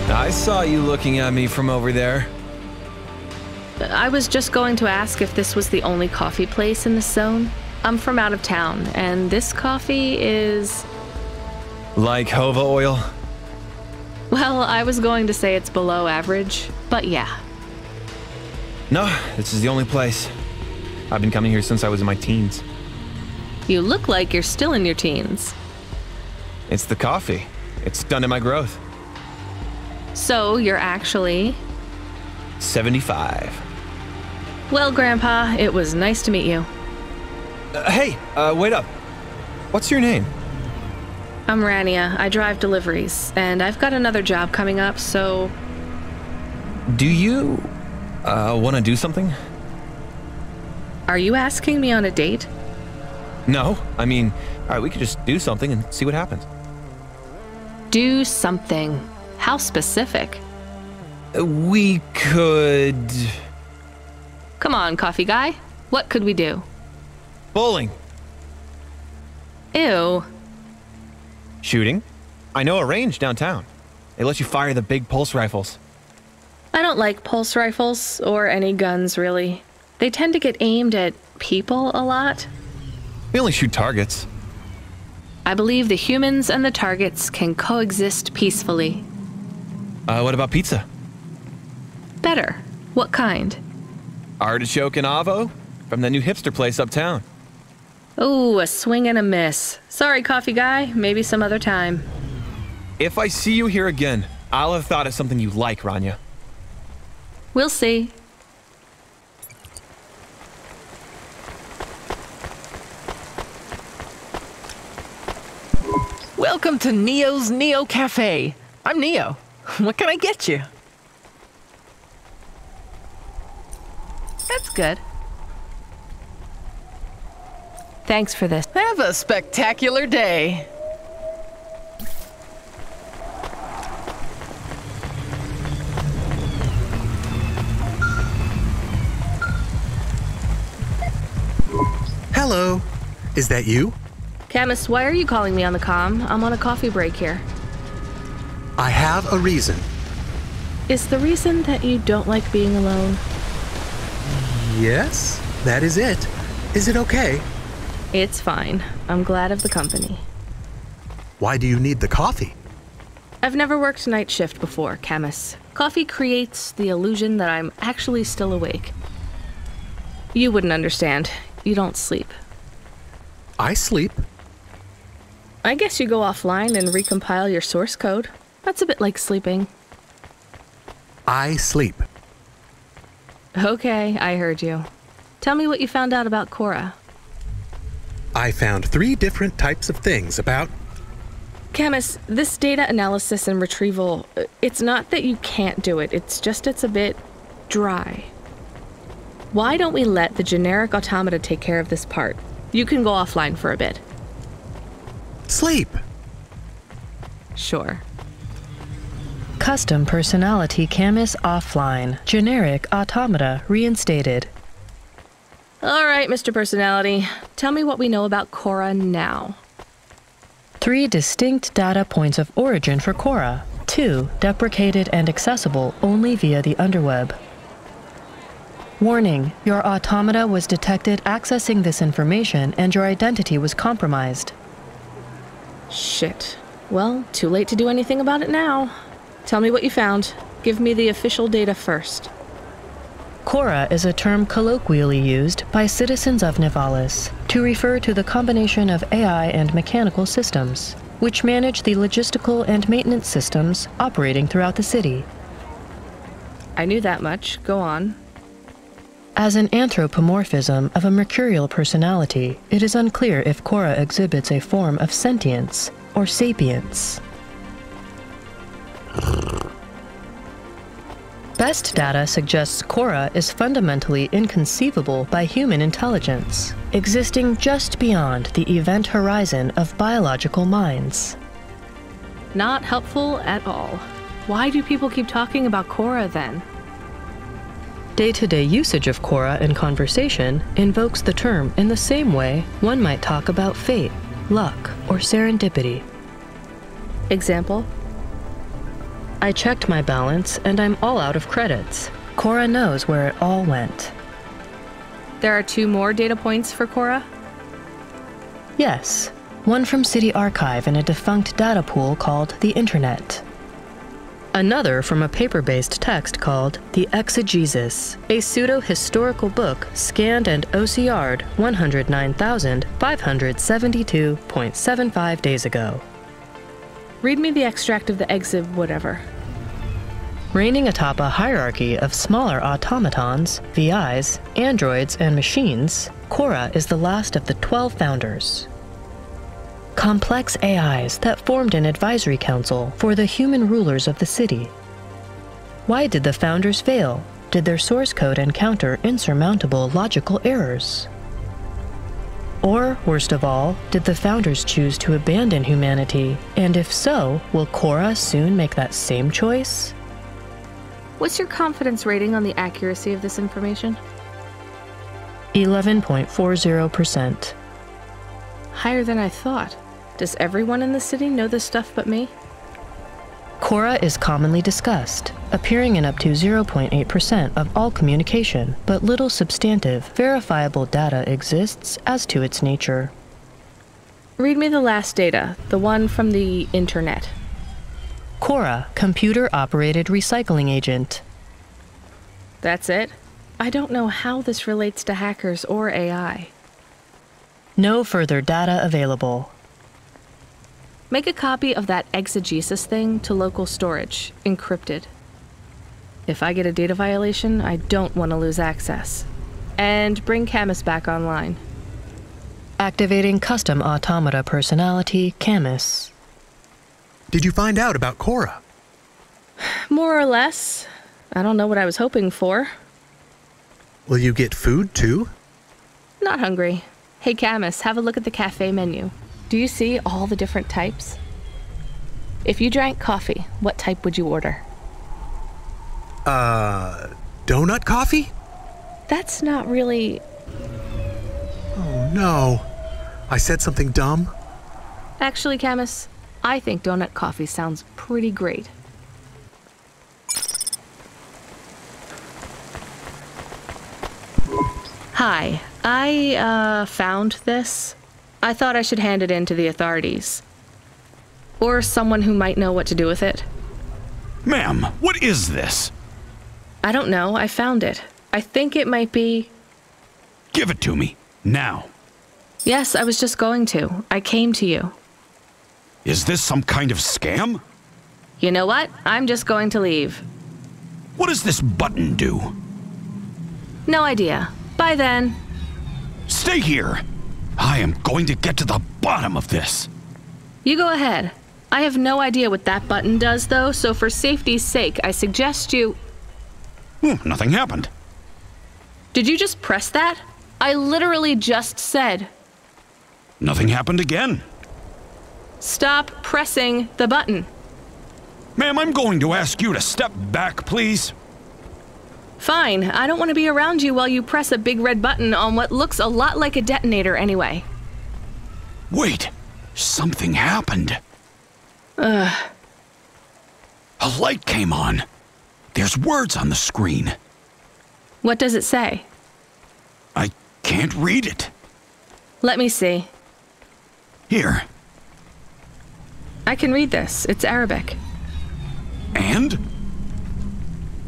I saw you looking at me from over there. I was just going to ask if this was the only coffee place in this zone. I'm from out of town, and this coffee is... Like Hova oil? Well, I was going to say it's below average, but yeah. No, this is the only place. I've been coming here since I was in my teens. You look like you're still in your teens. It's the coffee. It's stunted my growth. So, you're actually... 75. Well, Grandpa, it was nice to meet you. Hey, wait up. What's your name? I'm Rania. I drive deliveries, and I've got another job coming up, so... Do you, want to do something? Are you asking me on a date? No, I mean, alright, we could just do something and see what happens. Do something. How specific? We could... Come on, coffee guy. What could we do? Bowling. Ew. Shooting. I know a range downtown. They let you fire the big pulse rifles. I don't like pulse rifles, or any guns, really. They tend to get aimed at people a lot. We only shoot targets. I believe the humans and the targets can coexist peacefully. What about pizza? Better. What kind? Artichoke and avo? From the new hipster place uptown. Ooh, a swing and a miss. Sorry, coffee guy. Maybe some other time. If I see you here again, I'll have thought of something you like, Rania. We'll see. Welcome to Neo's Neo Cafe. I'm Neo. What can I get you? That's good. Thanks for this. Have a spectacular day. Hello. Is that you? Camus, why are you calling me on the comm? I'm on a coffee break here. I have a reason. Is the reason that you don't like being alone? Yes, that is it. Is it okay? It's fine. I'm glad of the company. Why do you need the coffee? I've never worked night shift before, Camus. Coffee creates the illusion that I'm actually still awake. You wouldn't understand. You don't sleep. I sleep. I guess you go offline and recompile your source code. That's a bit like sleeping. I sleep. Okay, I heard you. Tell me what you found out about Cora. I found 3 different types of things about... Camus, this data analysis and retrieval, it's not that you can't do it, it's just it's a bit dry. Why don't we let the generic automata take care of this part? You can go offline for a bit. Sleep. Sure. Custom personality Camus offline. Generic automata reinstated. All right, Mr. Personality. Tell me what we know about Cora now. 3 distinct data points of origin for Cora. 2 deprecated and accessible only via the underweb. Warning, your automata was detected accessing this information and your identity was compromised. Shit. Well, too late to do anything about it now. Tell me what you found. Give me the official data first. Cora is a term colloquially used by citizens of Nivalis to refer to the combination of AI and mechanical systems, which manage the logistical and maintenance systems operating throughout the city. I knew that much. Go on. As an anthropomorphism of a mercurial personality, it is unclear if Cora exhibits a form of sentience or sapience. Best data suggests Cora is fundamentally inconceivable by human intelligence, existing just beyond the event horizon of biological minds. Not helpful at all. Why do people keep talking about Cora then? Day-to-day usage of Cora in conversation invokes the term in the same way one might talk about fate, luck, or serendipity. Example? I checked my balance and I'm all out of credits. Cora knows where it all went. There are 2 more data points for Cora? Yes, one from City Archive in a defunct data pool called the Internet. Another from a paper-based text called The Exegesis, a pseudo-historical book scanned and OCR'd 109,572.75 days ago. Read me the extract of the exib whatever. Reigning atop a hierarchy of smaller automatons, VIs, androids, and machines, Cora is the last of the 12 founders. Complex AIs that formed an advisory council for the human rulers of the city. Why did the founders fail? Did their source code encounter insurmountable logical errors? Or, worst of all, did the founders choose to abandon humanity? And if so, will Cora soon make that same choice? What's your confidence rating on the accuracy of this information? 11.40%. Higher than I thought. Does everyone in the city know this stuff but me? Cora is commonly discussed, appearing in up to 0.8% of all communication, but little substantive, verifiable data exists as to its nature. Read me the last data, the one from the Internet. Cora, computer-operated recycling agent. That's it? I don't know how this relates to hackers or AI. No further data available. Make a copy of that exegesis thing to local storage, encrypted. If I get a data violation, I don't want to lose access. And bring Camus back online. Activating custom automata personality, Camus. Did you find out about Cora? More or less. I don't know what I was hoping for. Will you get food too? Not hungry. Hey Camus, have a look at the cafe menu. Do you see all the different types? If you drank coffee, what type would you order? Donut coffee? That's not really... Oh no. I said something dumb? Actually, Camus, I think donut coffee sounds pretty great. Hi, I found this. I thought I should hand it in to the authorities. Or someone who might know what to do with it. Ma'am, what is this? I don't know, I found it. I think it might be... Give it to me, now. Yes, I was just going to. I came to you. Is this some kind of scam? You know what? I'm just going to leave. What does this button do? No idea. Bye then. Stay here. I am going to get to the bottom of this. You go ahead. I have no idea what that button does, though, so for safety's sake, I suggest you... Nothing happened. Did you just press that? I literally just said... Nothing happened again. Stop pressing the button. Ma'am, I'm going to ask you to step back, please. Fine, I don't want to be around you while you press a big red button on what looks a lot like a detonator anyway. Wait, something happened. A light came on. There's words on the screen. What does it say? I can't read it. Let me see. Here. I can read this. It's Arabic. And?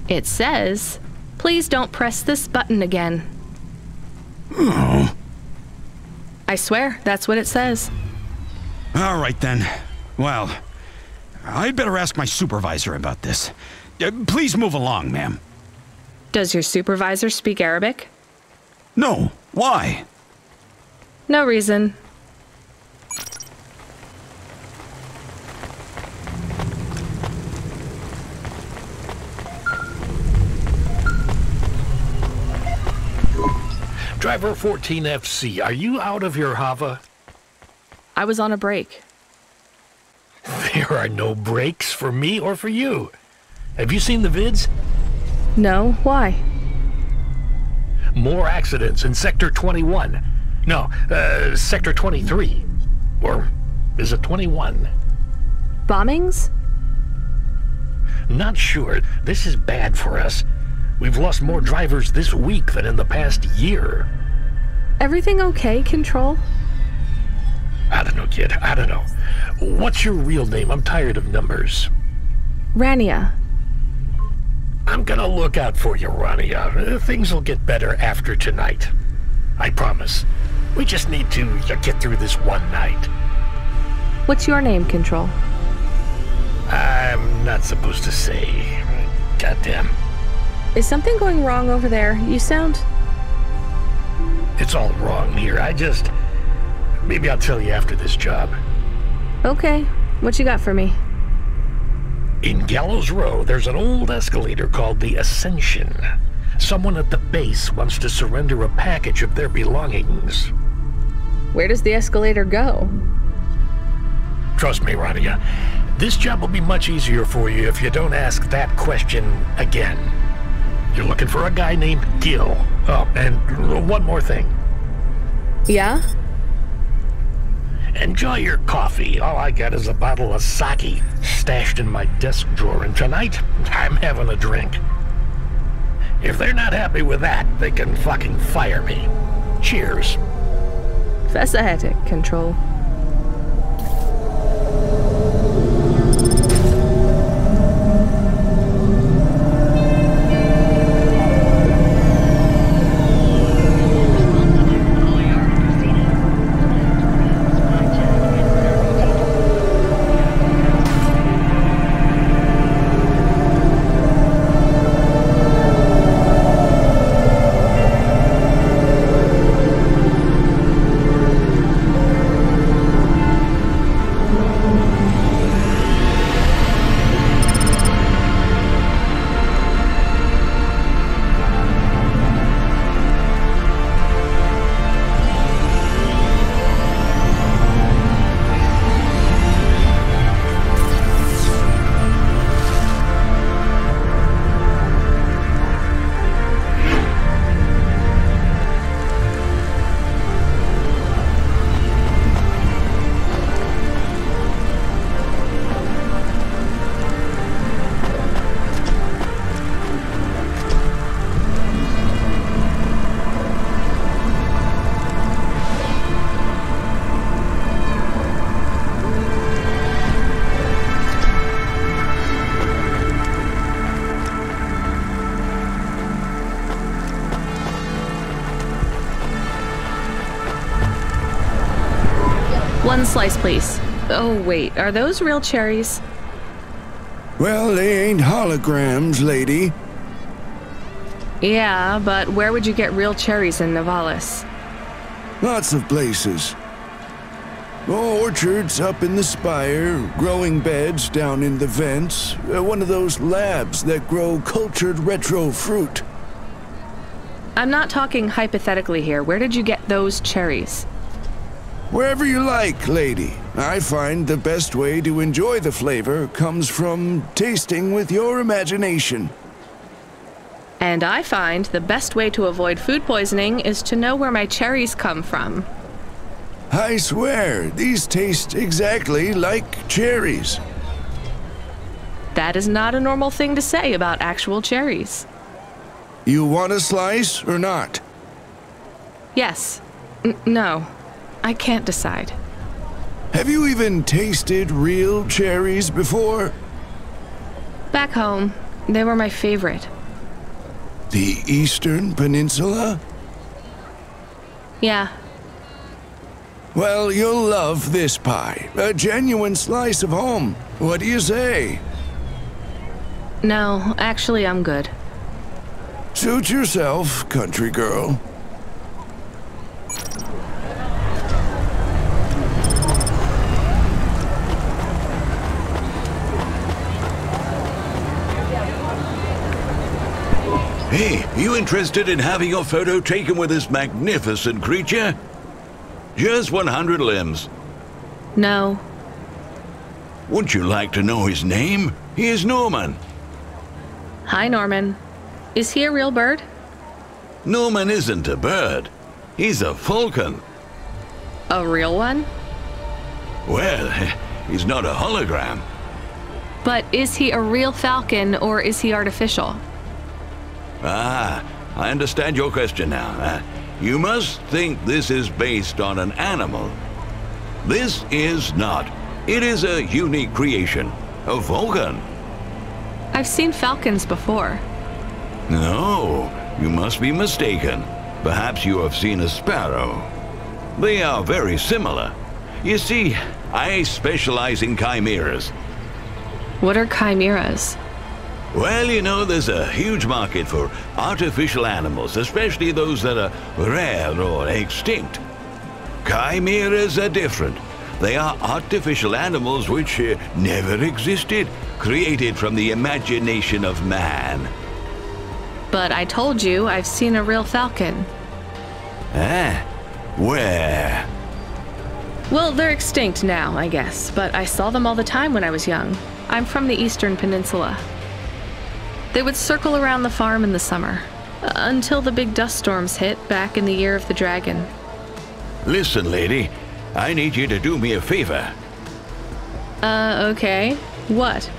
It says, please don't press this button again. Oh. I swear, that's what it says. All right then. Well, I'd better ask my supervisor about this. Please move along, ma'am. Does your supervisor speak Arabic? No. Why? No reason. Driver 14FC, are you out of your Hava? I was on a break. There are no breaks for me or for you. Have you seen the vids? No, why? More accidents in Sector 21. No, Sector 23. Or is it 21? Bombings? Not sure. This is bad for us. We've lost more drivers this week than in the past year. Everything okay, Control? I don't know, kid. I don't know. What's your real name? I'm tired of numbers. Rania. I'm gonna look out for you, Rania. Things will get better after tonight. I promise. We just need to get through this one night. What's your name, Control? I'm not supposed to say. Goddamn. Is something going wrong over there? You sound... It's all wrong here. Maybe I'll tell you after this job. Okay. What you got for me? In Gallows Row, there's an old escalator called the Ascension. Someone at the base wants to surrender a package of their belongings. Where does the escalator go? Trust me, Rania. This job will be much easier for you if you don't ask that question again. You're looking for a guy named Gil. Oh, and one more thing. Yeah? Enjoy your coffee. All I got is a bottle of sake stashed in my desk drawer, and tonight, I'm having a drink. If they're not happy with that, they can fucking fire me. Cheers. Fessahetic, Control. One slice, please. Oh, wait. Are those real cherries? Well, they ain't holograms, lady. Yeah, but where would you get real cherries in Nivalis? Lots of places. Orchards up in the spire, growing beds down in the vents, one of those labs that grow cultured retro fruit. I'm not talking hypothetically here. Where did you get those cherries? Wherever you like, lady. I find the best way to enjoy the flavor comes from tasting with your imagination. And I find the best way to avoid food poisoning is to know where my cherries come from. I swear, these taste exactly like cherries. That is not a normal thing to say about actual cherries. You want a slice or not? Yes. No. I can't decide. Have you even tasted real cherries before? Back home, they were my favorite. The Eastern Peninsula? Yeah. Well, you'll love this pie. A genuine slice of home. What do you say? No, actually, I'm good. Suit yourself, country girl. Hey, you interested in having your photo taken with this magnificent creature? Just 100 limbs. No. Wouldn't you like to know his name? He is Norman. Hi, Norman. Is he a real bird? Norman isn't a bird. He's a falcon. A real one? Well, he's not a hologram. But is he a real falcon or is he artificial? Ah, I understand your question now. You must think this is based on an animal. This is not. It is a unique creation. A falcon. I've seen falcons before. No, you must be mistaken. Perhaps you have seen a sparrow. They are very similar. You see, I specialize in chimeras. What are chimeras? Well, you know, there's a huge market for artificial animals, especially those that are rare or extinct. Chimeras are different. They are artificial animals which never existed, created from the imagination of man. But I told you I've seen a real falcon. Ah, where? Well, they're extinct now, I guess, but I saw them all the time when I was young. I'm from the Eastern Peninsula. They would circle around the farm in the summer, until the big dust storms hit back in the year of the dragon. Listen, lady, I need you to do me a favor. Okay. What?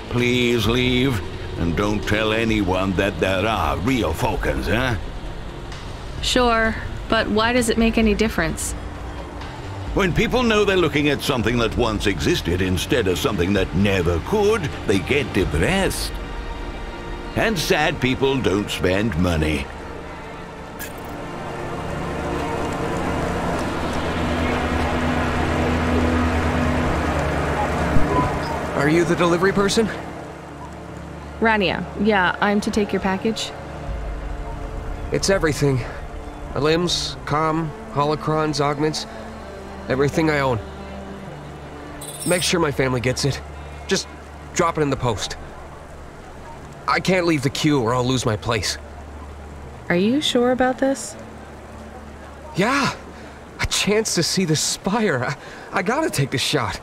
Please leave, and don't tell anyone that there are real falcons, huh? Sure, but why does it make any difference? When people know they're looking at something that once existed instead of something that never could, they get depressed. And sad people don't spend money. Are you the delivery person? Rania, yeah, I'm to take your package. It's everything. My limbs, comm, holocrons, augments, everything I own. Make sure my family gets it. Just drop it in the post. I can't leave the queue or I'll lose my place. Are you sure about this? Yeah, a chance to see the spire. I gotta take the shot.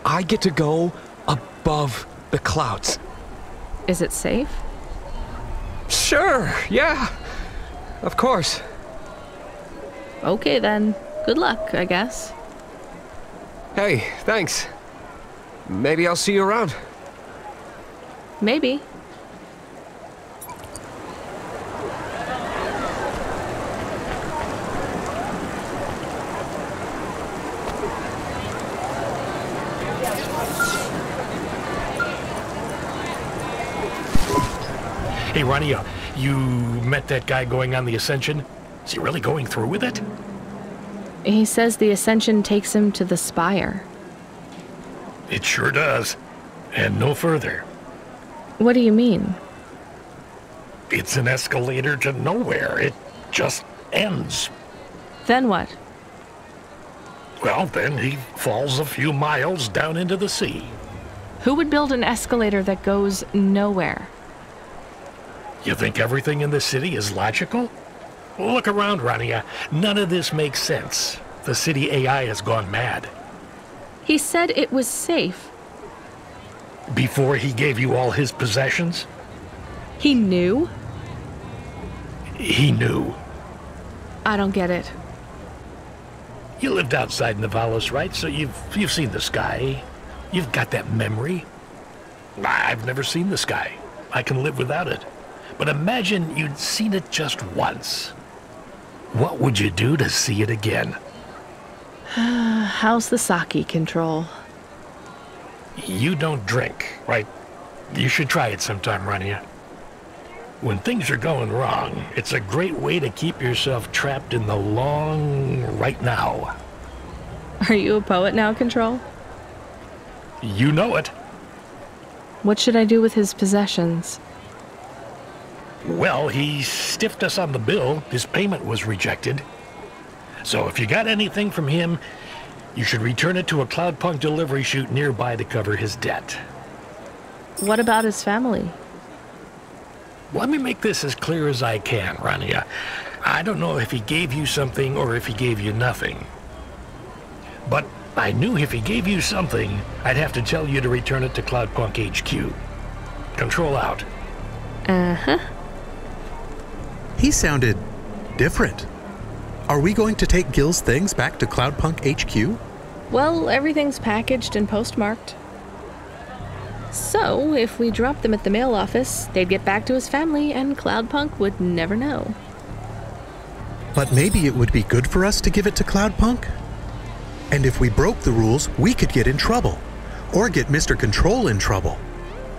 I get to go above the clouds. Is it safe? Sure, yeah. Of course. Okay then. Good luck, I guess. Hey, thanks. Maybe I'll see you around. Maybe. Hey, Rania, you met that guy going on the Ascension? Is he really going through with it? He says the Ascension takes him to the spire. It sure does. And no further. What do you mean? It's an escalator to nowhere. It just ends. Then what? Well, then he falls a few miles down into the sea. Who would build an escalator that goes nowhere? You think everything in the city is logical? Look around, Rania. None of this makes sense. The city AI has gone mad. He said it was safe. Before he gave you all his possessions? He knew? He knew. I don't get it. You lived outside Nivalis, right? So you've seen the sky. You've got that memory. I've never seen the sky. I can live without it. But imagine you'd seen it just once. What would you do to see it again? How's the sake control? You don't drink, right? You should try it sometime, Rania. When things are going wrong, it's a great way to keep yourself trapped in the long right now. Are you a poet now, Control? You know it. What should I do with his possessions? Well, he stiffed us on the bill. His payment was rejected. So if you got anything from him, you should return it to a Cloudpunk delivery chute nearby to cover his debt. What about his family? Let me make this as clear as I can, Rania. I don't know if he gave you something or if he gave you nothing. But I knew if he gave you something, I'd have to tell you to return it to Cloudpunk HQ. Control out. Uh-huh. He sounded different. Are we going to take Gil's things back to Cloudpunk HQ? Well, everything's packaged and postmarked. So, if we dropped them at the mail office, they'd get back to his family and Cloudpunk would never know. But maybe it would be good for us to give it to Cloudpunk? And if we broke the rules, we could get in trouble. Or get Mr. Control in trouble.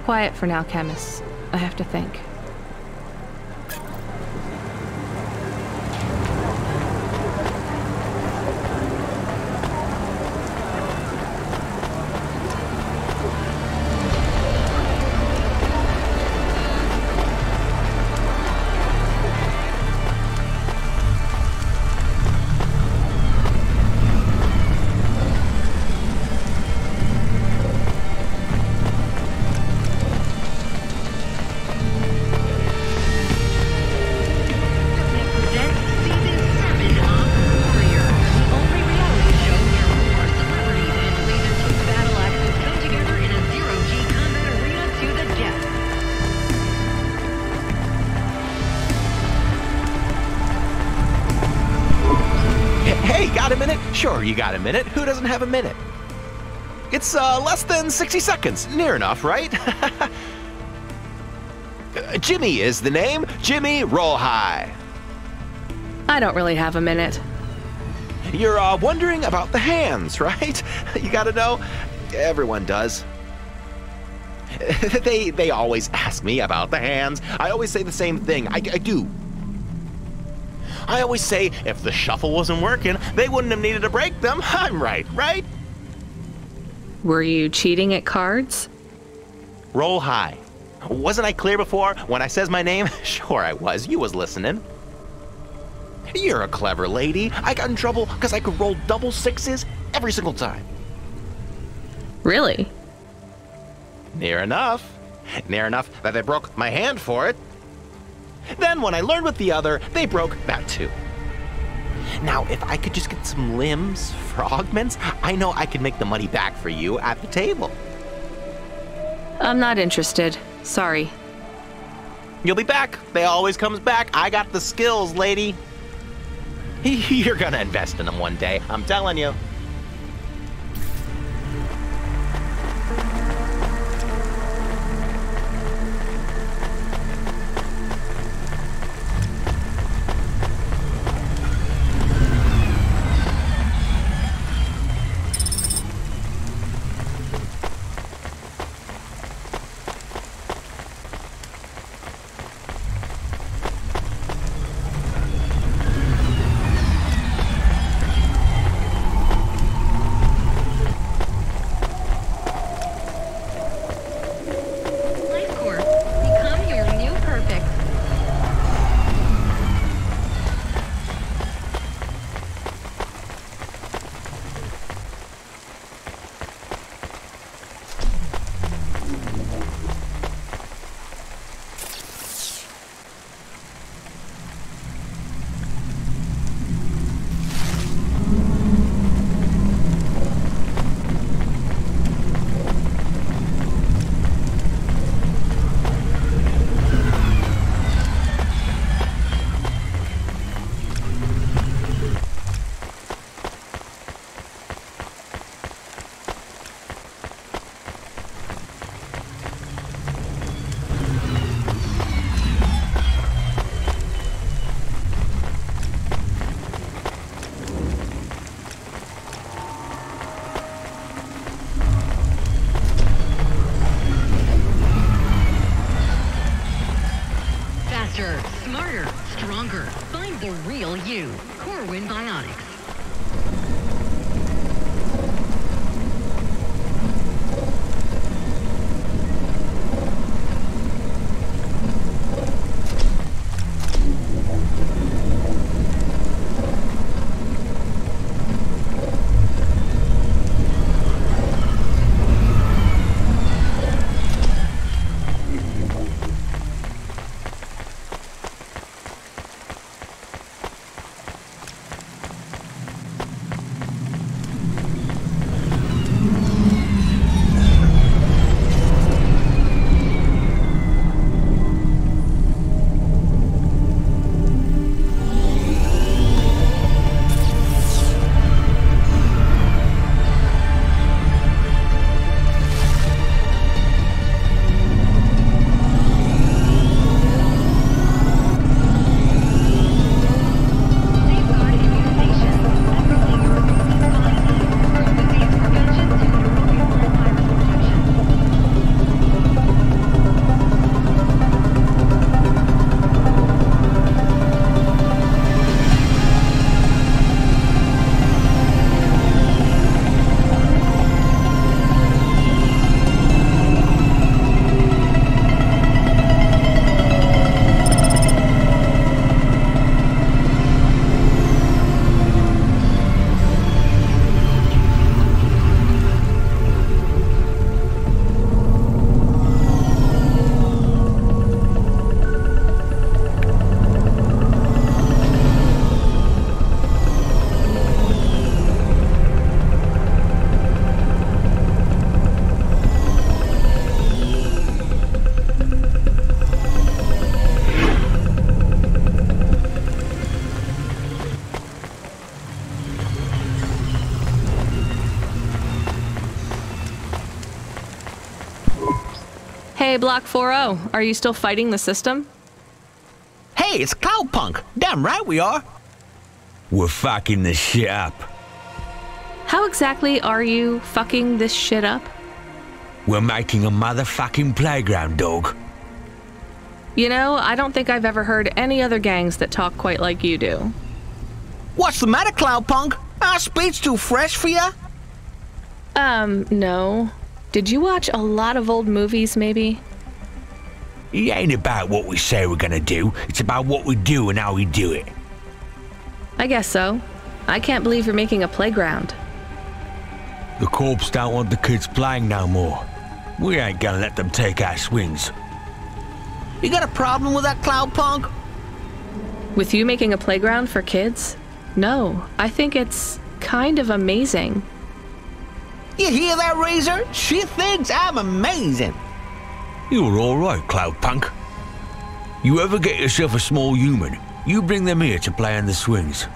Quiet for now, Camus. I have to think. Sure, you got a minute. Who doesn't have a minute? It's less than 60 seconds. Near enough, right? Jimmy is the name. Jimmy, roll high. I don't really have a minute. You're wondering about the hands, right? You gotta know. Everyone does. They always ask me about the hands. I always say the same thing. I do. I always say, if the shuffle wasn't working, they wouldn't have needed to break them. I'm right, right? Were you cheating at cards? Roll high. Wasn't I clear before when I says my name? Sure I was. You was listening. You're a clever lady. I got in trouble because I could roll double sixes every single time. Really? Near enough. Near enough that they broke my hand for it. Then when I learned with the other, they broke that too. Now, if I could just get some limbs for augments, I know I could make the money back for you at the table. I'm not interested. Sorry. You'll be back. They always comes back. I got the skills, lady. You're gonna invest in them one day, I'm telling you. Smarter, stronger. Find the real you. Corwin Bionics. Hey, Block 4-0, are you still fighting the system? Hey, it's Cloudpunk. Damn right we are. We're fucking this shit up. How exactly are you fucking this shit up? We're making a motherfucking playground, dog. You know, I don't think I've ever heard any other gangs that talk quite like you do. What's the matter, Cloudpunk? Our speech too fresh for ya? No. Did you watch a lot of old movies, maybe? It ain't about what we say we're gonna do, it's about what we do and how we do it. I guess so. I can't believe you're making a playground. The corps don't want the kids playing no more. We ain't gonna let them take our swings. You got a problem with that, Cloudpunk? With you making a playground for kids? No, I think it's kind of amazing. You hear that, Razor? She thinks I'm amazing. You're alright, Cloudpunk. You ever get yourself a small human, you bring them here to play on the swings.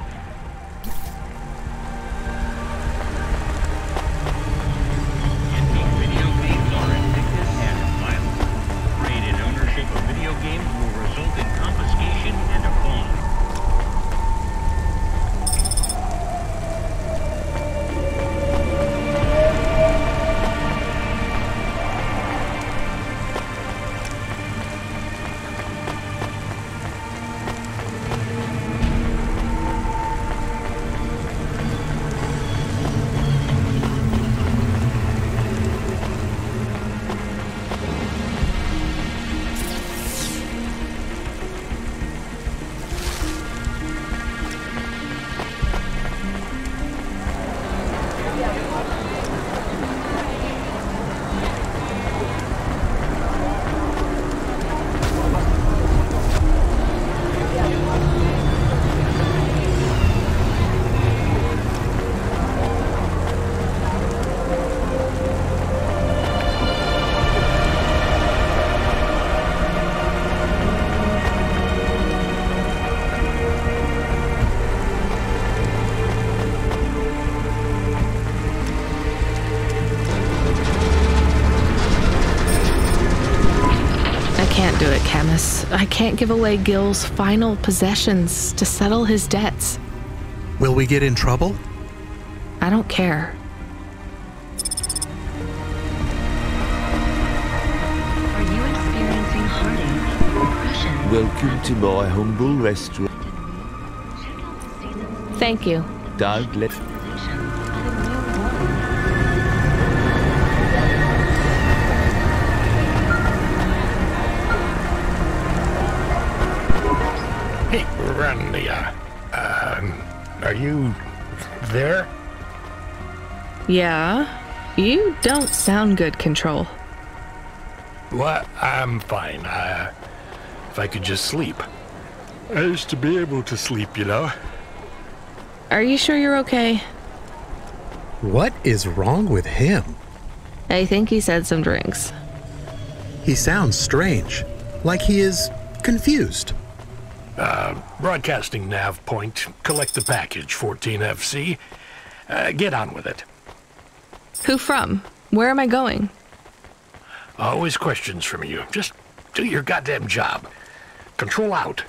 I can't give away Gil's final possessions to settle his debts. Will we get in trouble? I don't care. Are you experiencing heartache, depression? Welcome to my humble restaurant. Thank you. Don't let... Rania, are you there? Yeah? You don't sound good, Control. Well, I'm fine. If I could just sleep. I used to be able to sleep, you know. Are you sure you're okay? What is wrong with him? I think he said some drinks. He sounds strange, like he is confused. Broadcasting nav point, collect the package, 14FC. Get on with it. Who from? Where am I going? Always questions from you. Just do your goddamn job. Control out.